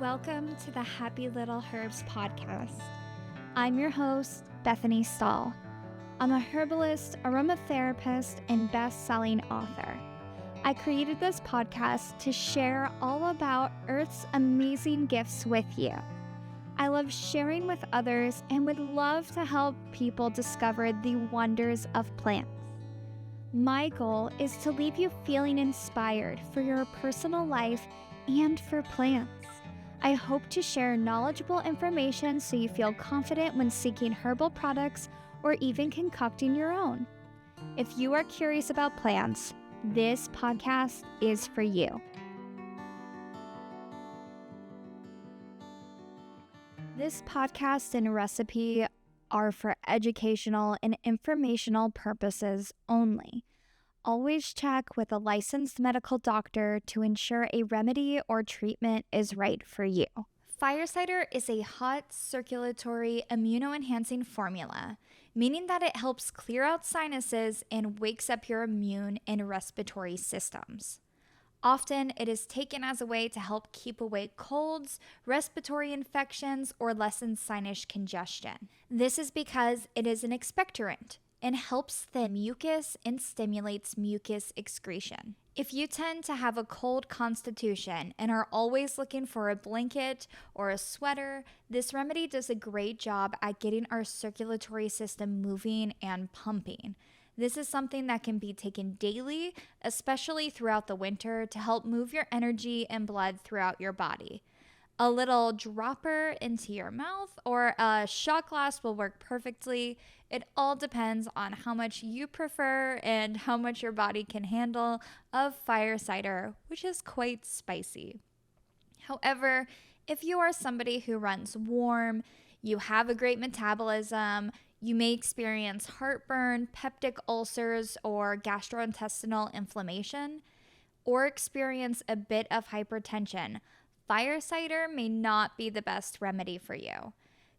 Welcome to the Happy Little Herbs podcast. I'm your host, Bethany Stahl. I'm a herbalist, aromatherapist, and best-selling author. I created this podcast to share all about Earth's amazing gifts with you. I love sharing with others and would love to help people discover the wonders of plants. My goal is to leave you feeling inspired for your personal life and for plants. I hope to share knowledgeable information so you feel confident when seeking herbal products or even concocting your own. If you are curious about plants, this podcast is for you. This podcast and recipe are for educational and informational purposes only. Always check with a licensed medical doctor to ensure a remedy or treatment is right for you. Fire Cider is a hot, circulatory, immuno-enhancing formula, meaning that it helps clear out sinuses and wakes up your immune and respiratory systems. Often, it is taken as a way to help keep away colds, respiratory infections, or lessen sinus congestion. This is because it is an expectorant and helps thin mucus and stimulates mucus excretion. If you tend to have a cold constitution and are always looking for a blanket or a sweater, this remedy does a great job at getting our circulatory system moving and pumping. This is something that can be taken daily, especially throughout the winter, to help move your energy and blood throughout your body. A little dropper into your mouth or a shot glass will work perfectly. It all depends on how much you prefer and how much your body can handle of fire cider, which is quite spicy. However, if you are somebody who runs warm, you have a great metabolism, you may experience heartburn, peptic ulcers, or gastrointestinal inflammation, or experience a bit of hypertension, fire cider may not be the best remedy for you.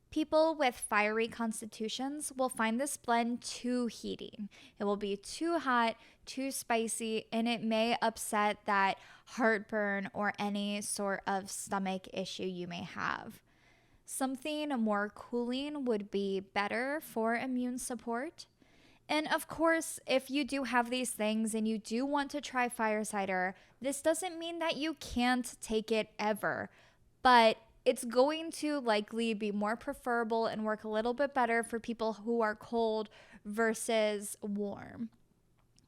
People with fiery constitutions will find this blend too heating. It will be too hot, too spicy, and it may upset that heartburn or any sort of stomach issue you may have. Something more cooling would be better for immune support. And of course, if you do have these things and you do want to try fire cider, this doesn't mean that you can't take it ever, but it's going to likely be more preferable and work a little bit better for people who are cold versus warm.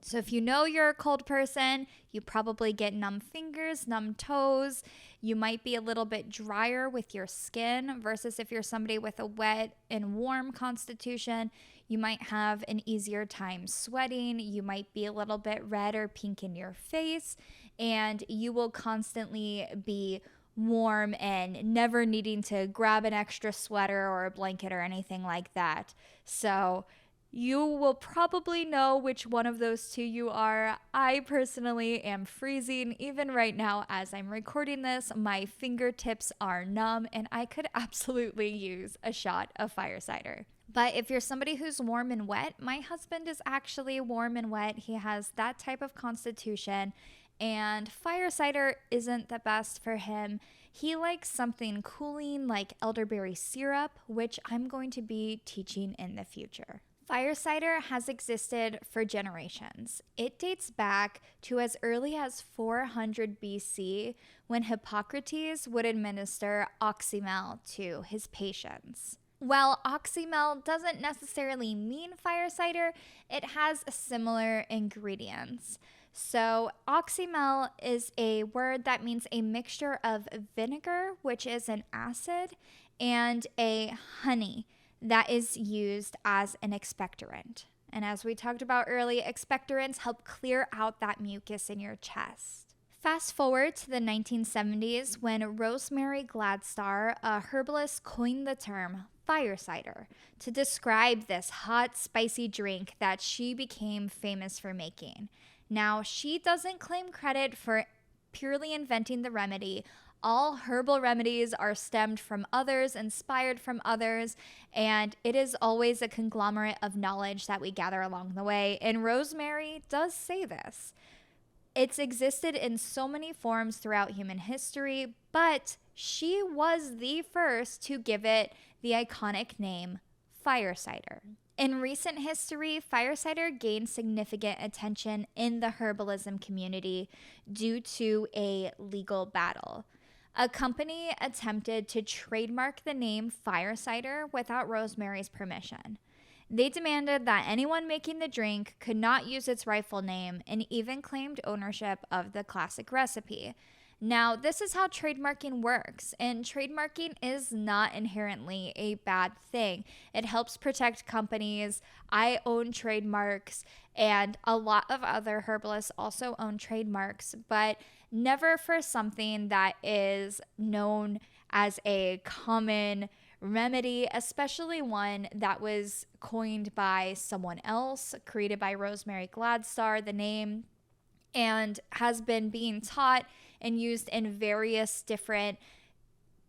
So if you know you're a cold person, you probably get numb fingers, numb toes. You might be a little bit drier with your skin versus if you're somebody with a wet and warm constitution, you might have an easier time sweating. You might be a little bit red or pink in your face, and you will constantly be warm and never needing to grab an extra sweater or a blanket or anything like that. So you will probably know which one of those two you are. I personally am freezing. Even right now as I'm recording this, my fingertips are numb and I could absolutely use a shot of fire cider. But if you're somebody who's warm and wet, my husband is actually warm and wet. He has that type of constitution, and fire cider isn't the best for him. He likes something cooling like elderberry syrup, which I'm going to be teaching in the future. Fire cider has existed for generations. It dates back to as early as 400 BC when Hippocrates would administer oxymel to his patients. While oxymel doesn't necessarily mean fire cider, it has similar ingredients. So oxymel is a word that means a mixture of vinegar, which is an acid, and a honey that is used as an expectorant. And as we talked about earlier, expectorants help clear out that mucus in your chest. Fast forward to the 1970s when Rosemary Gladstar, a herbalist, coined the term fire cider to describe this hot, spicy drink that she became famous for making. Now, she doesn't claim credit for purely inventing the remedy. All herbal remedies are stemmed from others, inspired from others, and it is always a conglomerate of knowledge that we gather along the way. And Rosemary does say this. It's existed in so many forms throughout human history, but she was the first to give it the iconic name Fire Cider. In recent history, Fire Cider gained significant attention in the herbalism community due to a legal battle. A company attempted to trademark the name Fire Cider without Rosemary's permission. They demanded that anyone making the drink could not use its rightful name and even claimed ownership of the classic recipe. Now, this is how trademarking works, and trademarking is not inherently a bad thing. It helps protect companies. I own trademarks, and a lot of other herbalists also own trademarks, but never for something that is known as a common remedy, especially one that was coined by someone else, created by Rosemary Gladstar, the name, and has been being taught and used in various different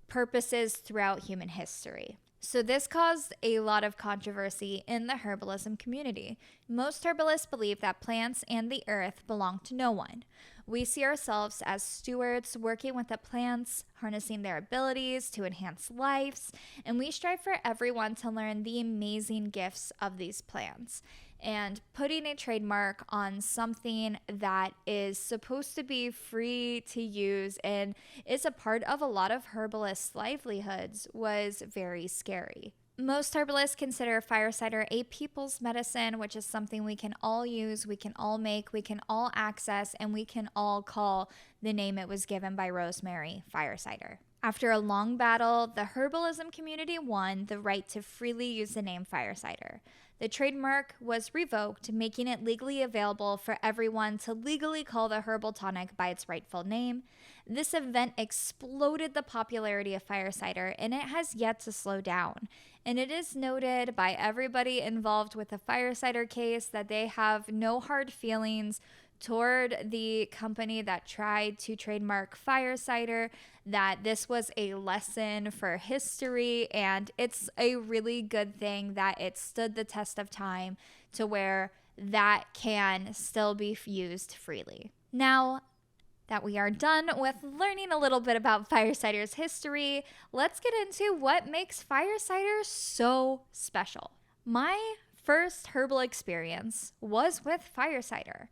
purposes throughout human history. So this caused a lot of controversy in the herbalism community. Most herbalists believe that plants and the earth belong to no one. We see ourselves as stewards working with the plants, harnessing their abilities to enhance lives, and we strive for everyone to learn the amazing gifts of these plants. And putting a trademark on something that is supposed to be free to use and is a part of a lot of herbalists' livelihoods was very scary. Most herbalists consider fire cider a people's medicine, which is something we can all use, we can all make, we can all access, and we can all call the name it was given by Rosemary, fire cider. After a long battle, the herbalism community won the right to freely use the name fire cider. The trademark was revoked, making it legally available for everyone to legally call the herbal tonic by its rightful name. This event exploded the popularity of fire cider, and it has yet to slow down. And it is noted by everybody involved with the fire cider case that they have no hard feelings toward the company that tried to trademark fire cider, that this was a lesson for history, and it's a really good thing that it stood the test of time to where that can still be used freely. Now that we are done with learning a little bit about fire cider's history, let's get into what makes fire cider so special. My first herbal experience was with fire cider.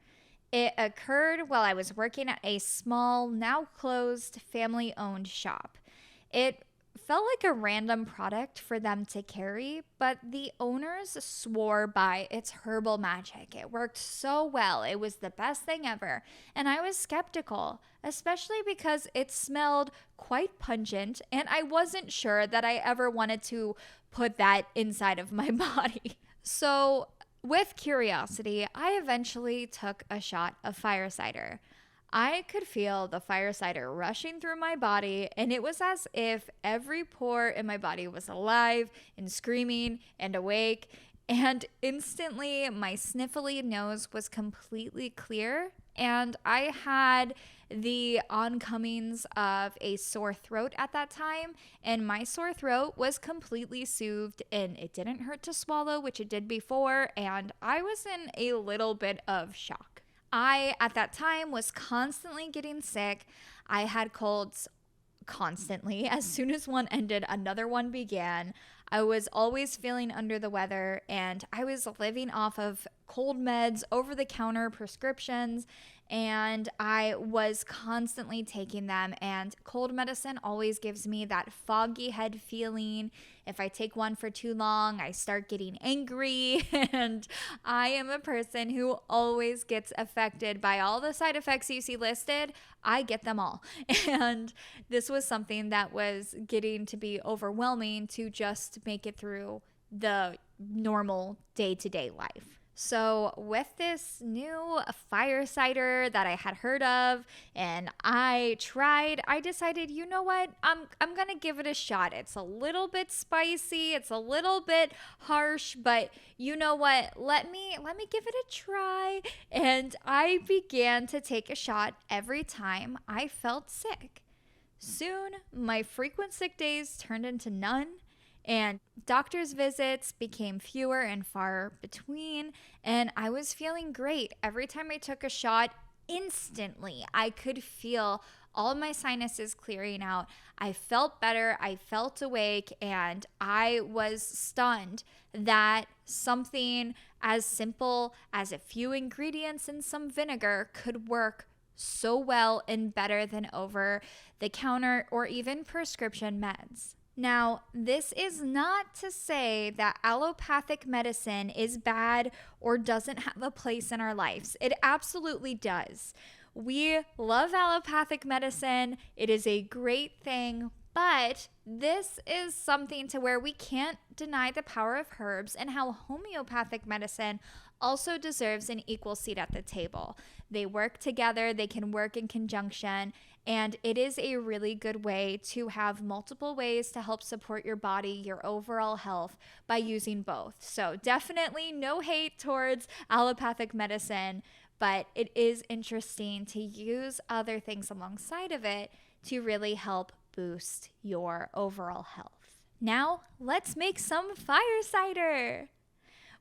It occurred while I was working at a small, now closed, family-owned shop. It felt like a random product for them to carry, but the owners swore by its herbal magic. It worked so well. It was the best thing ever. And I was skeptical, especially because it smelled quite pungent, and I wasn't sure that I ever wanted to put that inside of my body. So with curiosity, I eventually took a shot of fire cider. I could feel the fire cider rushing through my body, and it was as if every pore in my body was alive and screaming and awake, and instantly my sniffly nose was completely clear, and I had the oncomings of a sore throat at that time, and my sore throat was completely soothed and it didn't hurt to swallow, which it did before, and I was in a little bit of shock. I, at that time, was constantly getting sick. I had colds constantly. As soon as one ended, another one began. I was always feeling under the weather, and I was living off of cold meds, over-the-counter prescriptions, and I was constantly taking them, and cold medicine always gives me that foggy head feeling. If I take one for too long, I start getting angry, and I am a person who always gets affected by all the side effects you see listed. I get them all, and this was something that was getting to be overwhelming to just make it through the normal day-to-day life. So with this new fire cider that I had heard of and I tried, I decided, you know what, I'm going to give it a shot. It's a little bit spicy, it's a little bit harsh, but you know what, let me give it a try. And I began to take a shot every time I felt sick. Soon, my frequent sick days turned into none, and doctor's visits became fewer and far between, and I was feeling great. Every time I took a shot, instantly I could feel all of my sinuses clearing out. I felt better, I felt awake, and I was stunned that something as simple as a few ingredients and some vinegar could work so well and better than over the counter or even prescription meds. Now, this is not to say that allopathic medicine is bad or doesn't have a place in our lives. It absolutely does. We love allopathic medicine. It is a great thing, but this is something to where we can't deny the power of herbs and how homeopathic medicine also deserves an equal seat at the table. They work together, they can work in conjunction, and it is a really good way to have multiple ways to help support your body, your overall health by using both. So definitely no hate towards allopathic medicine, but it is interesting to use other things alongside of it to really help boost your overall health. Now, let's make some fire cider.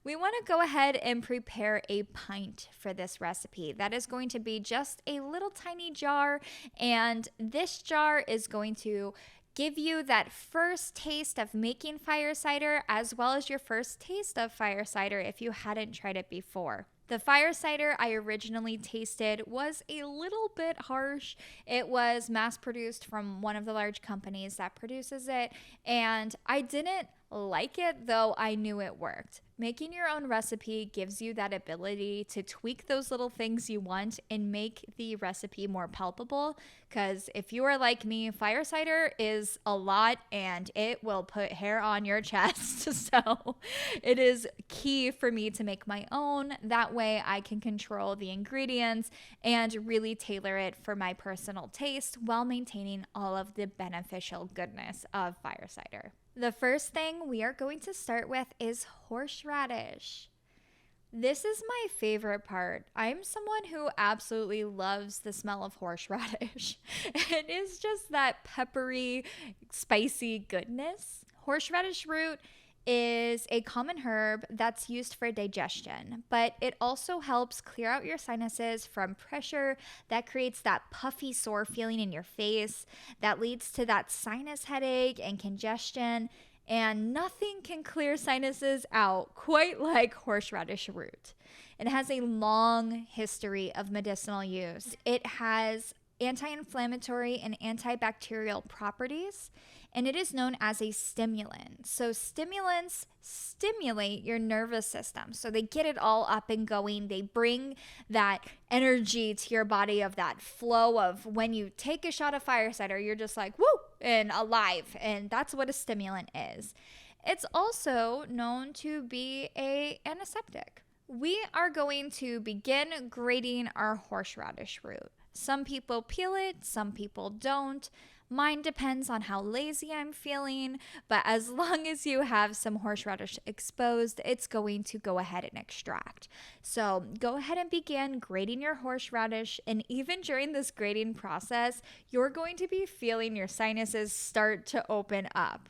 We want to go ahead and prepare a pint for this recipe. That is going to be just a little tiny jar, and this jar is going to give you that first taste of making fire cider, as well as your first taste of fire cider if you hadn't tried it before. The fire cider I originally tasted was a little bit harsh. It was mass produced from one of the large companies that produces it, and I didn't like it, though I knew it worked. Making your own recipe gives you that ability to tweak those little things you want and make the recipe more palpable, because if you are like me, fire cider is a lot and it will put hair on your chest. So it is key for me to make my own. That way I can control the ingredients and really tailor it for my personal taste while maintaining all of the beneficial goodness of fire cider. The first thing we are going to start with is horseradish. This is my favorite part. I'm someone who absolutely loves the smell of horseradish. It is just that peppery, spicy goodness. Horseradish root is a common herb that's used for digestion, but it also helps clear out your sinuses from pressure that creates that puffy, sore feeling in your face that leads to that sinus headache and congestion. And nothing can clear sinuses out quite like horseradish root. It has a long history of medicinal use. It has anti-inflammatory and antibacterial properties, and it is known as a stimulant. So stimulants stimulate your nervous system. So they get it all up and going. They bring that energy to your body of that flow of when you take a shot of fire cider, you're just like, woo, and alive. And that's what a stimulant is. It's also known to be an antiseptic. We are going to begin grating our horseradish root. Some people peel it, some people don't. Mine depends on how lazy I'm feeling, but as long as you have some horseradish exposed, it's going to go ahead and extract. So go ahead and begin grating your horseradish, and even during this grating process, you're going to be feeling your sinuses start to open up.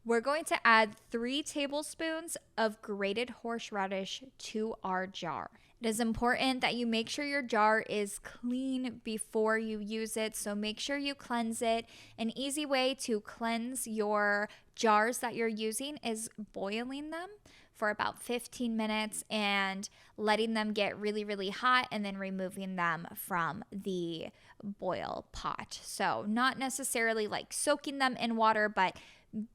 We're going to add 3 tablespoons of grated horseradish to our jar. It is important that you make sure your jar is clean before you use it, so make sure you cleanse it. An easy way to cleanse your jars that you're using is boiling them for about 15 minutes and letting them get really, really hot and then removing them from the boil pot. So not necessarily like soaking them in water, but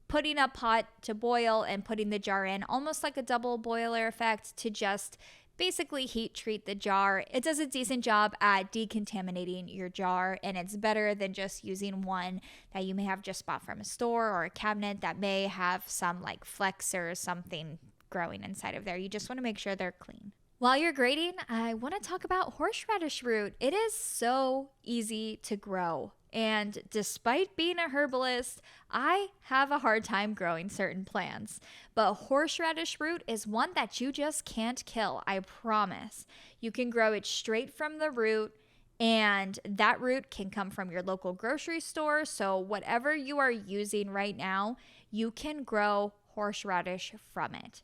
putting a pot to boil and putting the jar in, almost like a double boiler effect to just basically heat treat the jar. It does a decent job at decontaminating your jar, and it's better than just using one that you may have just bought from a store or a cabinet that may have some like flecks or something growing inside of there. You just want to make sure they're clean. While you're grating, I want to talk about horseradish root. It is so easy to grow. And despite being a herbalist, I have a hard time growing certain plants. But horseradish root is one that you just can't kill, I promise. You can grow it straight from the root, and that root can come from your local grocery store. So whatever you are using right now, you can grow horseradish from it.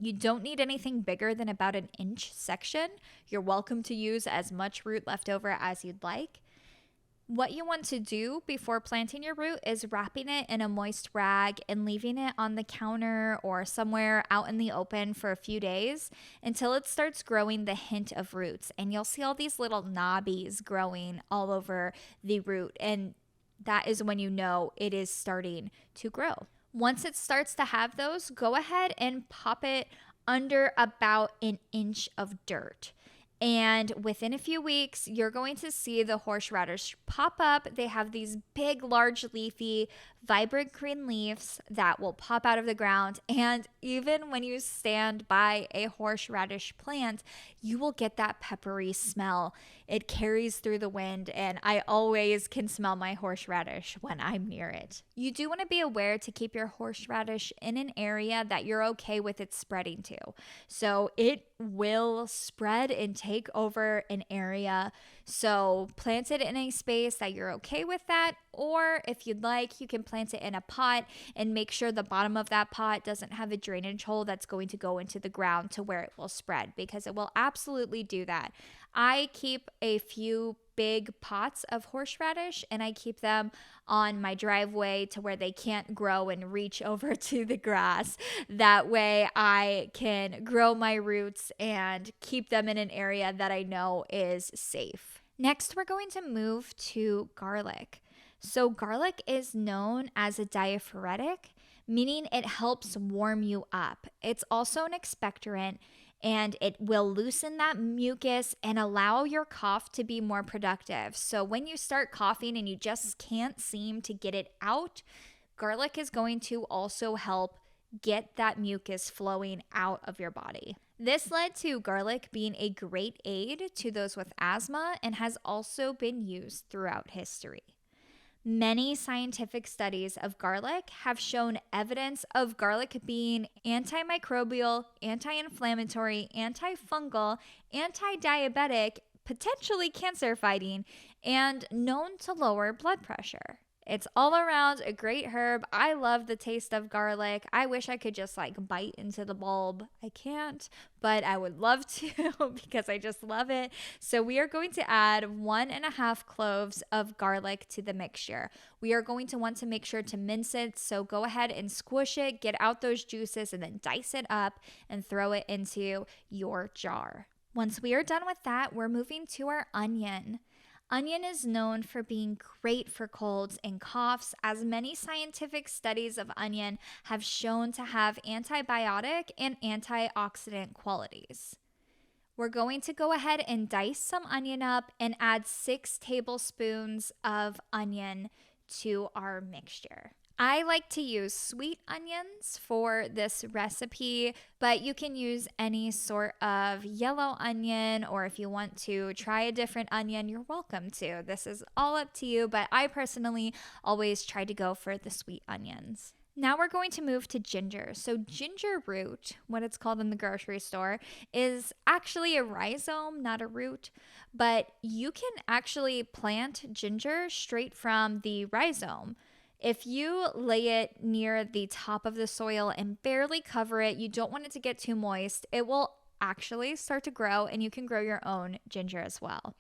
You don't need anything bigger than about an inch section. You're welcome to use as much root left over as you'd like. What you want to do before planting your root is wrapping it in a moist rag and leaving it on the counter or somewhere out in the open for a few days until it starts growing the hint of roots. And you'll see all these little knobbies growing all over the root. And that is when you know it is starting to grow. Once it starts to have those, go ahead and pop it under about an inch of dirt. And within a few weeks, you're going to see the horseradish pop up. They have these big, large, leafy, vibrant green leaves that will pop out of the ground. And even when you stand by a horseradish plant, you will get that peppery smell. It carries through the wind, and I always can smell my horseradish when I'm near it. You do want to be aware to keep your horseradish in an area that you're okay with it spreading to. So it will spread and take over an area. So plant it in a space that you're okay with that, or if you'd like, you can plant it in a pot and make sure the bottom of that pot doesn't have a drainage hole that's going to go into the ground to where it will spread, because it will absolutely do that. I keep a few big pots of horseradish and I keep them on my driveway to where they can't grow and reach over to the grass. That way I can grow my roots and keep them in an area that I know is safe. Next, we're going to move to garlic. So garlic is known as a diaphoretic, meaning it helps warm you up. It's also an expectorant, and it will loosen that mucus and allow your cough to be more productive. So when you start coughing and you just can't seem to get it out, garlic is going to also help get that mucus flowing out of your body. This led to garlic being a great aid to those with asthma and has also been used throughout history. Many scientific studies of garlic have shown evidence of garlic being antimicrobial, anti-inflammatory, antifungal, anti-diabetic, potentially cancer-fighting, and known to lower blood pressure. It's all around a great herb. I love the taste of garlic. I wish I could just bite into the bulb. I can't, but I would love to because I just love it. So we are going to add 1.5 cloves of garlic to the mixture. We are going to want to make sure to mince it. So go ahead and squish it, get out those juices, and then dice it up and throw it into your jar. Once we are done with that, we're moving to our onion. Onion is known for being great for colds and coughs, as many scientific studies of onion have shown to have antibiotic and antioxidant qualities. We're going to go ahead and dice some onion up and add 6 tablespoons of onion to our mixture. I like to use sweet onions for this recipe, but you can use any sort of yellow onion, or if you want to try a different onion, you're welcome to. This is all up to you, but I personally always try to go for the sweet onions. Now we're going to move to ginger. So ginger root, what it's called in the grocery store, is actually a rhizome, not a root, but you can actually plant ginger straight from the rhizome. If you lay it near the top of the soil and barely cover it, you don't want it to get too moist, it will actually start to grow, and you can grow your own ginger as well.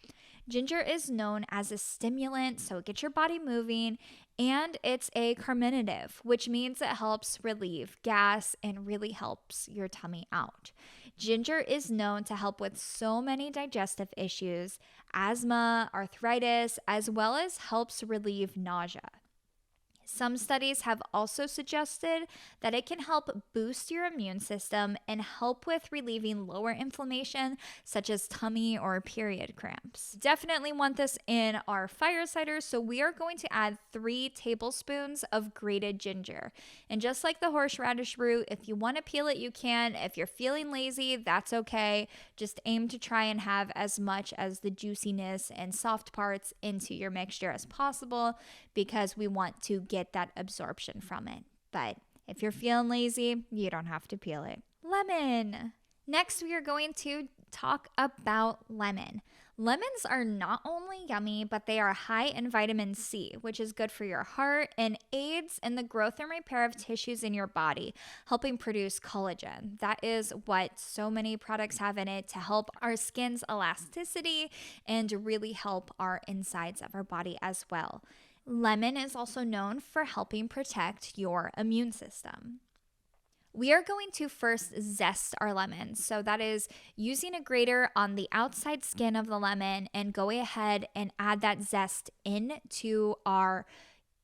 Ginger is known as a stimulant, so it gets your body moving, and it's a carminative, which means it helps relieve gas and really helps your tummy out. Ginger is known to help with so many digestive issues, asthma, arthritis, as well as helps relieve nausea. Some studies have also suggested that it can help boost your immune system and help with relieving lower inflammation, such as tummy or period cramps. Definitely want this in our fire cider, so we are going to add 3 tablespoons of grated ginger. And just like the horseradish root, if you want to peel it, you can. If you're feeling lazy, that's okay. Just aim to try and have as much as the juiciness and soft parts into your mixture as possible, because we want to get that absorption from it. But if you're feeling lazy, you don't have to peel it. Lemon. Next, we are going to talk about lemon. Lemons are not only yummy, but they are high in vitamin C, which is good for your heart and aids in the growth and repair of tissues in your body, helping produce collagen. That is what so many products have in it to help our skin's elasticity and really help our insides of our body as well. Lemon is also known for helping protect your immune system. We are going to first zest our lemons. So that is using a grater on the outside skin of the lemon and going ahead and add that zest into our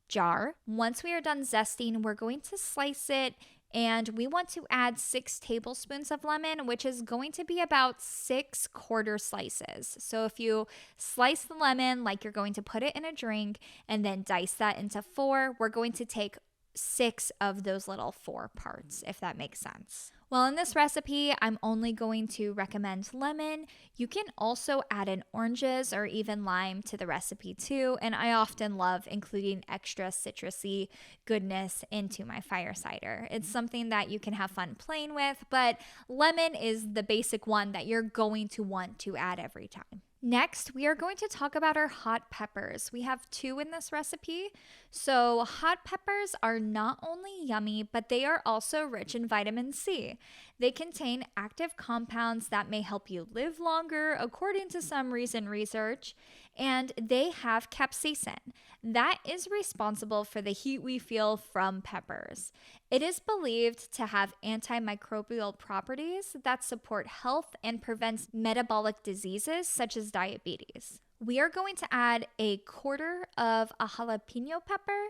jar. Once we are done zesting, we're going to slice it, and we want to add 6 tablespoons of lemon, which is going to be about 6 quarter slices. So if you slice the lemon like you're going to put it in a drink and then dice that into 4, we're going to take 6 of those little 4 parts, if that makes sense. Well, in this recipe, I'm only going to recommend lemon. You can also add in oranges or even lime to the recipe too, and I often love including extra citrusy goodness into my fire cider. It's something that you can have fun playing with, but lemon is the basic one that you're going to want to add every time. Next, we are going to talk about our hot peppers. We have 2 in this recipe. So hot peppers are not only yummy, but they are also rich in vitamin C. They contain active compounds that may help you live longer, according to some recent research, and they have capsaicin. That is responsible for the heat we feel from peppers. It is believed to have antimicrobial properties that support health and prevents metabolic diseases such as diabetes. We are going to add a quarter of a jalapeno pepper,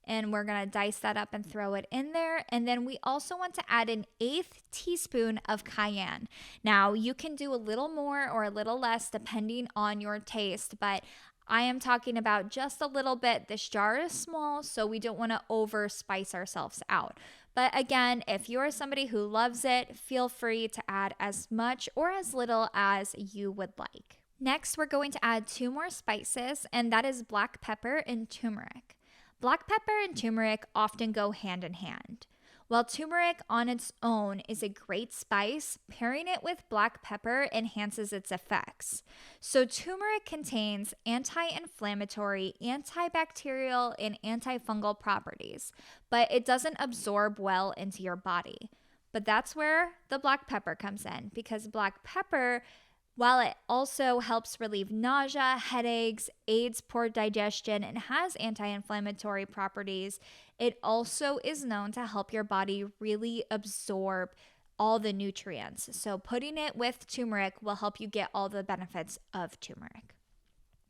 and we're going to dice that up and throw it in there. And then we also want to add an 1/8 teaspoon of cayenne. Now, you can do a little more or a little less depending on your taste, but I am talking about just a little bit. This jar is small, so we don't want to over spice ourselves out. But again, if you are somebody who loves it, feel free to add as much or as little as you would like. Next, we're going to add 2 more spices, and that is black pepper and turmeric. Black pepper and turmeric often go hand in hand. While turmeric on its own is a great spice, pairing it with black pepper enhances its effects. So turmeric contains anti-inflammatory, antibacterial, and antifungal properties, but it doesn't absorb well into your body. But that's where the black pepper comes in, because black pepper, while it also helps relieve nausea, headaches, aids poor digestion, and has anti-inflammatory properties, it also is known to help your body really absorb all the nutrients. So putting it with turmeric will help you get all the benefits of turmeric.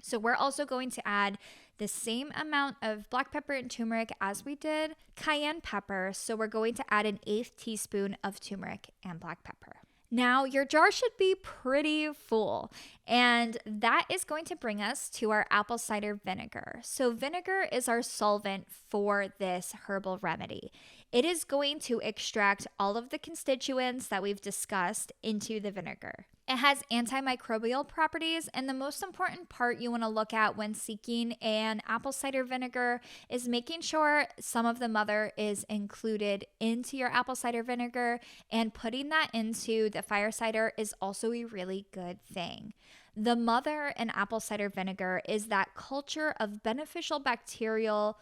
So we're also going to add the same amount of black pepper and turmeric as we did cayenne pepper. So we're going to add an 1/8 teaspoon of turmeric and black pepper. Now, your jar should be pretty full, and that is going to bring us to our apple cider vinegar. So vinegar is our solvent for this herbal remedy. It is going to extract all of the constituents that we've discussed into the vinegar. It has antimicrobial properties, and the most important part you want to look at when seeking an apple cider vinegar is making sure some of the mother is included into your apple cider vinegar, and putting that into the fire cider is also a really good thing. The mother in apple cider vinegar is that culture of beneficial bacterial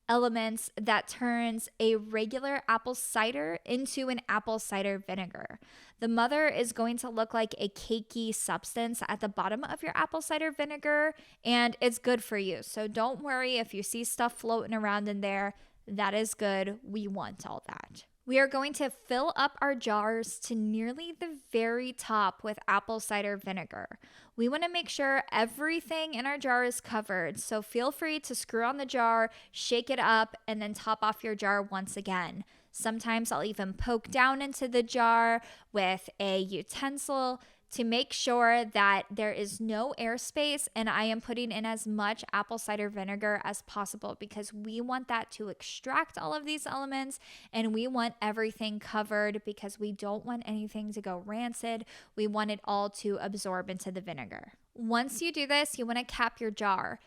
elements that turns a regular apple cider into an apple cider vinegar. The mother is going to look like a cakey substance at the bottom of your apple cider vinegar, and it's good for you. So don't worry if you see stuff floating around in there. That is good. We want all that. We are going to fill up our jars to nearly the very top with apple cider vinegar. We want to make sure everything in our jar is covered, so feel free to screw on the jar, shake it up, and then top off your jar once again. Sometimes I'll even poke down into the jar with a utensil to make sure that there is no airspace, and I am putting in as much apple cider vinegar as possible because we want that to extract all of these elements, and we want everything covered because we don't want anything to go rancid. We want it all to absorb into the vinegar. Once you do this, you want to cap your jar.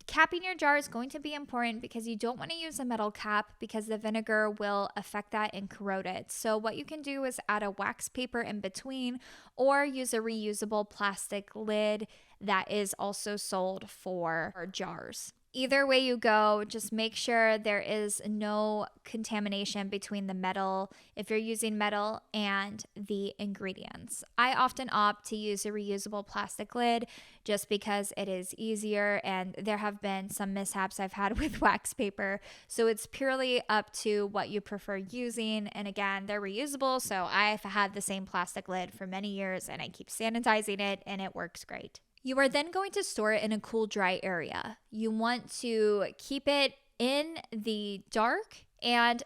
Capping your jar is going to be important because you don't want to use a metal cap because the vinegar will affect that and corrode it. So what you can do is add a wax paper in between or use a reusable plastic lid that is also sold for jars. Either way you go, just make sure there is no contamination between the metal, if you're using metal, and the ingredients. I often opt to use a reusable plastic lid just because it is easier, and there have been some mishaps I've had with wax paper. So it's purely up to what you prefer using. And again, they're reusable. So I've had the same plastic lid for many years and I keep sanitizing it and it works great. You are then going to store it in a cool, dry area. You want to keep it in the dark and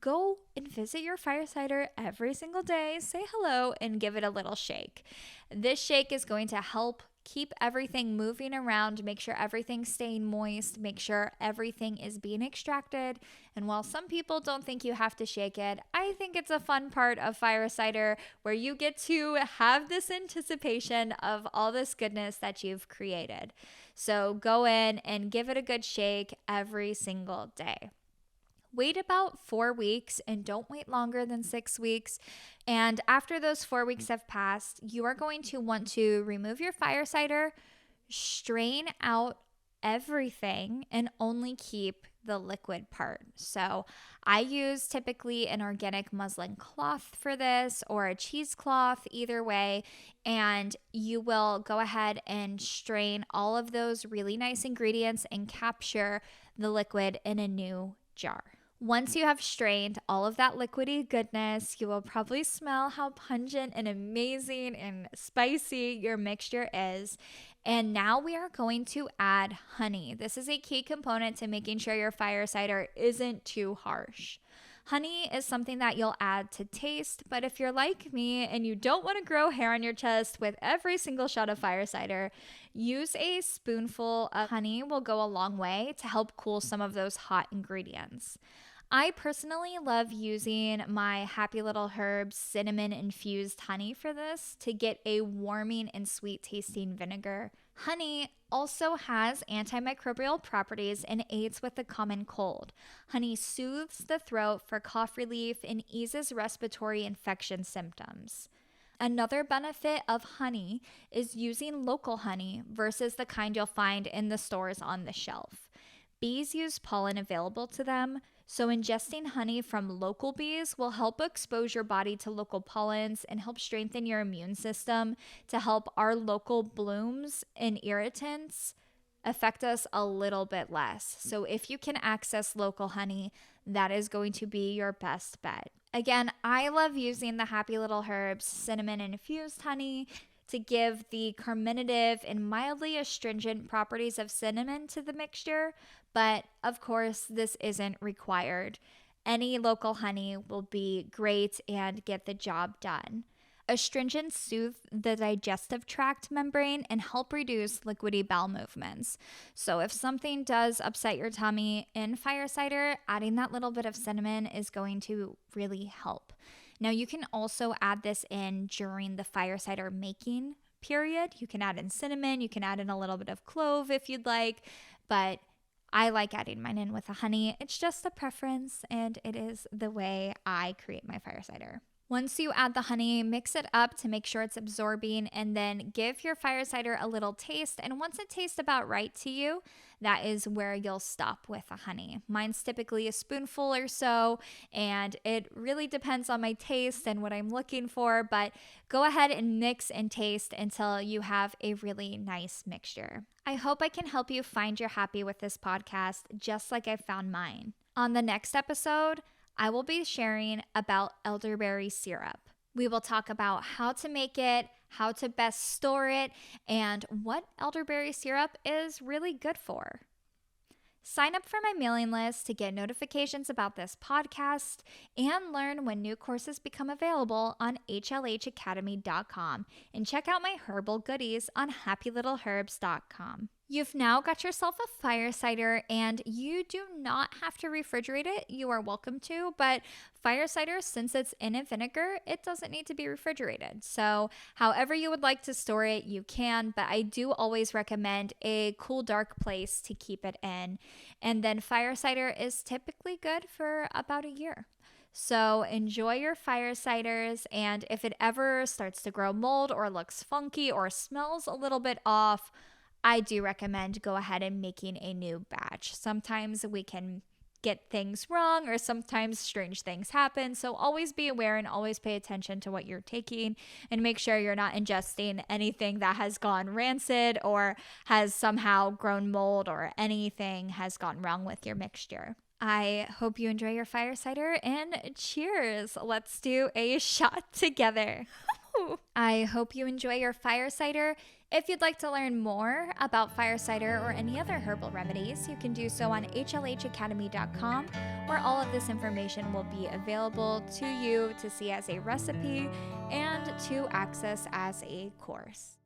go and visit your fire cider every single day, say hello, and give it a little shake. This shake is going to help keep everything moving around, make sure everything's staying moist, make sure everything is being extracted. And while some people don't think you have to shake it, I think it's a fun part of fire cider where you get to have this anticipation of all this goodness that you've created. So go in and give it a good shake every single day. Wait about 4 weeks and don't wait longer than 6 weeks. And after those 4 weeks have passed, you are going to want to remove your fire cider, strain out everything, and only keep the liquid part. So I use typically an organic muslin cloth for this, or a cheesecloth, either way. And you will go ahead and strain all of those really nice ingredients and capture the liquid in a new jar. Once you have strained all of that liquidy goodness, you will probably smell how pungent and amazing and spicy your mixture is. And now we are going to add honey. This is a key component to making sure your fire cider isn't too harsh. Honey is something that you'll add to taste, but if you're like me and you don't want to grow hair on your chest with every single shot of fire cider, use a spoonful of honey will go a long way to help cool some of those hot ingredients. I personally love using my Happy Little Herbs cinnamon infused honey for this to get a warming and sweet tasting vinegar. Honey also has antimicrobial properties and aids with the common cold. Honey soothes the throat for cough relief and eases respiratory infection symptoms. Another benefit of honey is using local honey versus the kind you'll find in the stores on the shelf. Bees use pollen available to them, so ingesting honey from local bees will help expose your body to local pollens and help strengthen your immune system to help our local blooms and irritants affect us a little bit less. So if you can access local honey, that is going to be your best bet. Again, I love using the Happy Little Herbs cinnamon infused honey to give the carminative and mildly astringent properties of cinnamon to the mixture, but of course, this isn't required. Any local honey will be great and get the job done. Astringents soothe the digestive tract membrane and help reduce liquidy bowel movements. So if something does upset your tummy in fire cider, adding that little bit of cinnamon is going to really help. Now, you can also add this in during the fire cider making period. You can add in cinnamon, you can add in a little bit of clove if you'd like, but I like adding mine in with the honey. It's just a preference, and it is the way I create my fire cider. Once you add the honey, mix it up to make sure it's absorbing, and then give your fire cider a little taste. And once it tastes about right to you, that is where you'll stop with the honey. Mine's typically a spoonful or so, and it really depends on my taste and what I'm looking for, but go ahead and mix and taste until you have a really nice mixture. I hope I can help you find your happy with this podcast, just like I found mine. On the next episode, I will be sharing about elderberry syrup. We will talk about how to make it, how to best store it, and what elderberry syrup is really good for. Sign up for my mailing list to get notifications about this podcast and learn when new courses become available on hlhacademy.com, and check out my herbal goodies on happylittleherbs.com. You've now got yourself a fire cider, and you do not have to refrigerate it. You are welcome to, but fire cider, since it's in a vinegar, it doesn't need to be refrigerated. So however you would like to store it, you can, but I do always recommend a cool, dark place to keep it in. And then fire cider is typically good for about a year. So enjoy your fire ciders, and if it ever starts to grow mold or looks funky or smells a little bit off, I do recommend go ahead and making a new batch. Sometimes we can get things wrong or sometimes strange things happen. So always be aware and always pay attention to what you're taking and make sure you're not ingesting anything that has gone rancid or has somehow grown mold or anything has gone wrong with your mixture. I hope you enjoy your fire cider and cheers. Let's do a shot together. I hope you enjoy your fire cider. If you'd like to learn more about fire cider or any other herbal remedies, you can do so on hlhacademy.com, where all of this information will be available to you to see as a recipe and to access as a course.